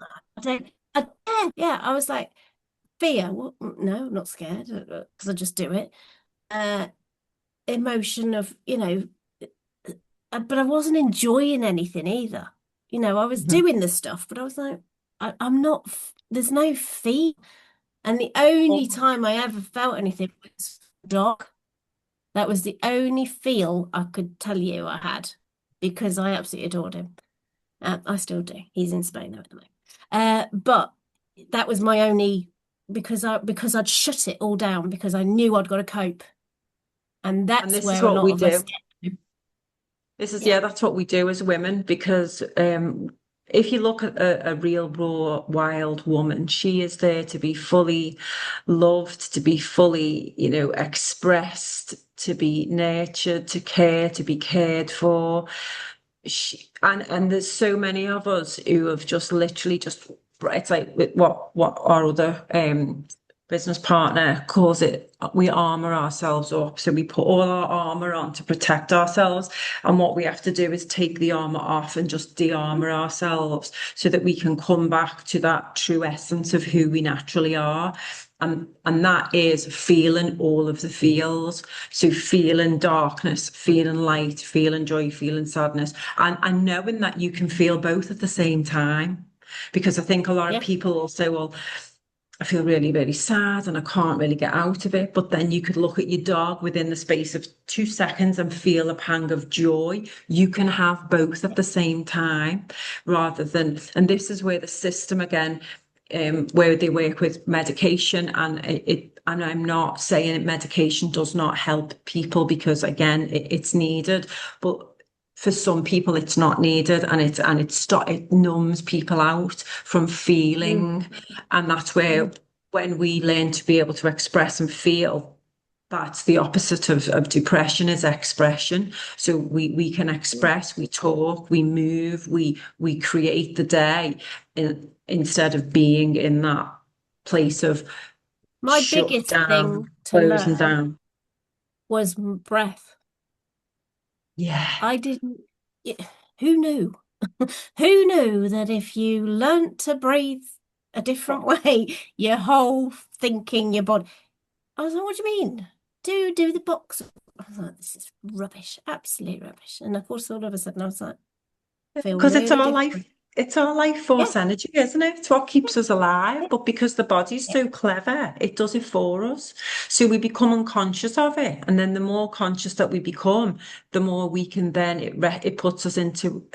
Yeah, I was like, fear. Well, no, I'm not scared because I just do it. Emotion of, but I wasn't enjoying anything either. I was doing the stuff, but I was like, I'm not, there's no feel. And the only time I ever felt anything was dog. That was the only feel I could tell you I had, because I absolutely adored him. I still do. He's in Spain though at the moment. But that was my only, because I'd shut it all down because I knew I'd got to cope. And that's this where is a what lot we of us do. get. That's what we do as women, because if you look at a real raw wild woman, she is there to be fully loved, to be fully, expressed, to be nurtured, to care, to be cared for. And there's so many of us who have just literally just, it's like what our other business partner calls it, we armor ourselves up. So we put all our armor on to protect ourselves, and what we have to do is take the armor off and just de-armor ourselves so that we can come back to that true essence of who we naturally are. And that is feeling all of the feels. So feeling darkness, feeling light, feeling joy, feeling sadness, and knowing that you can feel both at the same time. Because I think a lot of people will say, well, I feel really, really sad and I can't really get out of it. But then you could look at your dog within the space of 2 seconds and feel a pang of joy. You can have both at the same time, rather than, and this is where the system again, where they work with medication, and I'm not saying medication does not help people, because again, it's needed, but for some people it's not needed, and it numbs people out from feeling. And that's where, when we learn to be able to express and feel, that's the opposite of depression, is expression. So we can express, we talk, we move, we create the day, instead of being in that place of My shut biggest down, thing to closing learn down. was breath. Yeah. I didn't, who knew? Who knew that if you learnt to breathe a different way, your whole thinking, your body. I was like, what do you mean? Do the box. I was like, this is rubbish, absolute rubbish. And of course, all of a sudden, I was like, feel Because really different. it's our life Yeah, force energy, isn't it? It's what keeps us alive. But because the body's yeah, so clever, it does it for us. So we become unconscious of it. And then the more conscious that we become, the more we can then, it puts us into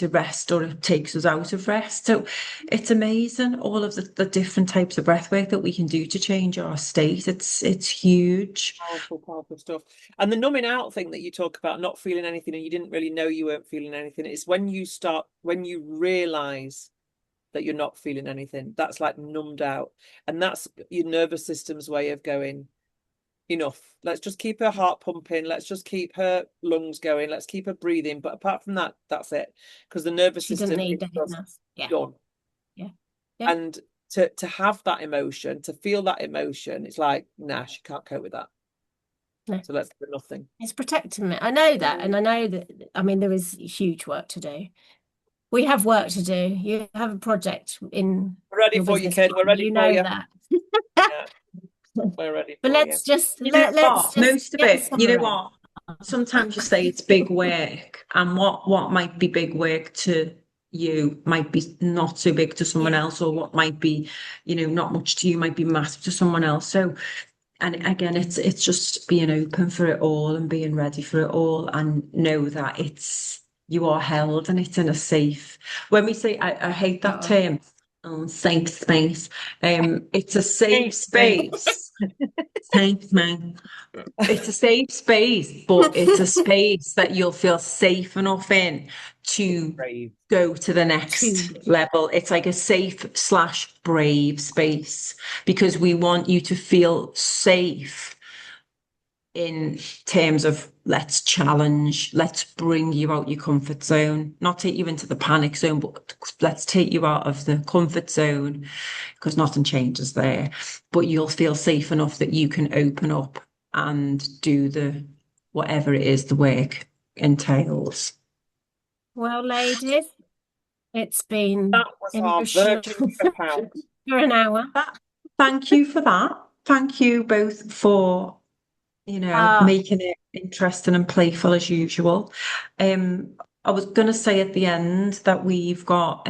rest, or it takes us out of rest. So it's amazing, all of the different types of breath work that we can do to change our state. It's huge. Powerful, powerful stuff. And the numbing out thing that you talk about, not feeling anything, and you didn't really know you weren't feeling anything, is when you realize that you're not feeling anything, that's like numbed out. And that's your nervous system's way of going, enough. Let's just keep her heart pumping. Let's just keep her lungs going. Let's keep her breathing. But apart from that, that's it. Because the nervous she doesn't system need is anything just else. Yeah, done. yeah, yeah. And to have that emotion, to feel that emotion, it's like, nah, she can't cope with that. No. So let's do nothing. It's protecting me. I know that. And I know that, I mean, there is huge work to do. We have work to do. You have a project in We're ready your for you, business kid. We're partner. ready You for know you. that. Yeah, we're ready But for you. You know let's what? just Most of get it, you know summary. what? Sometimes you say it's big work, and what might be big work to you might be not so big to someone Yeah. else, or what might be, not much to you might be massive to someone else. So, and again, it's just being open for it all and being ready for it all, and know that You are held and it's in a safe. When we say, I hate that Oh, term, safe space. It's a safe Safe space. space. Safe man. It's a safe space, but it's a space that you'll feel safe enough in to Brave. go to the two. next level. It's like a safe slash brave space because we want you to feel safe in terms of let's challenge, let's bring you out your comfort zone, not take you into the panic zone, but let's take you out of the comfort zone because nothing changes there. But you'll feel safe enough that you can open up and do the whatever it is the work entails. Well, ladies, it's been That was our emotional virgin trip out. for an hour. Thank you for that. Thank you both for Uh, making it interesting and playful as usual. I was going to say at the end that we've got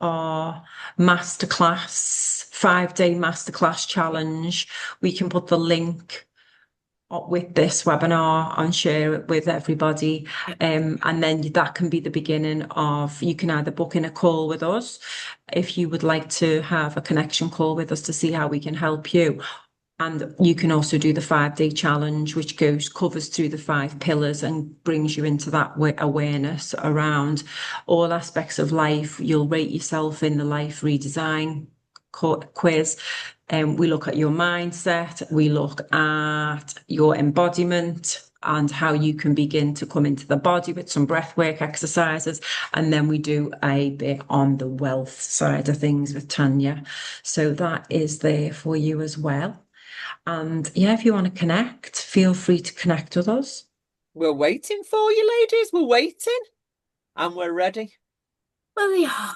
our masterclass, 5-day masterclass challenge. We can put the link up with this webinar and share it with everybody. And then that can be the beginning of, you can either book in a call with us if you would like to have a connection call with us to see how we can help you. And you can also do the 5-day challenge, which covers through the 5 pillars and brings you into that awareness around all aspects of life. You'll rate yourself in the life redesign quiz. We look at your mindset, we look at your embodiment and how you can begin to come into the body with some breathwork exercises. And then we do a bit on the wealth side of things with Tanya. So that is there for you as well. And yeah, if you want to connect, feel free to connect with us. We're waiting for you, ladies. We're waiting and we're ready. well, yeah,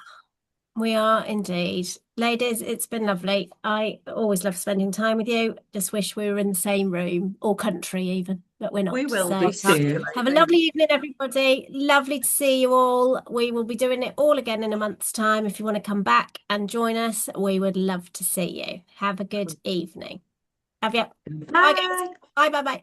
we are indeed. Ladies, it's been lovely. I always love spending time with you. Just wish we were in the same room or country even, but we're We not. will So be soon. have a lovely evening, everybody. Lovely to see you all. We will be doing it all again in a month's time. If you want to come back and join us, we would love to see you. Have a good evening. Have you? Bye, guys. Bye. Bye, bye, bye.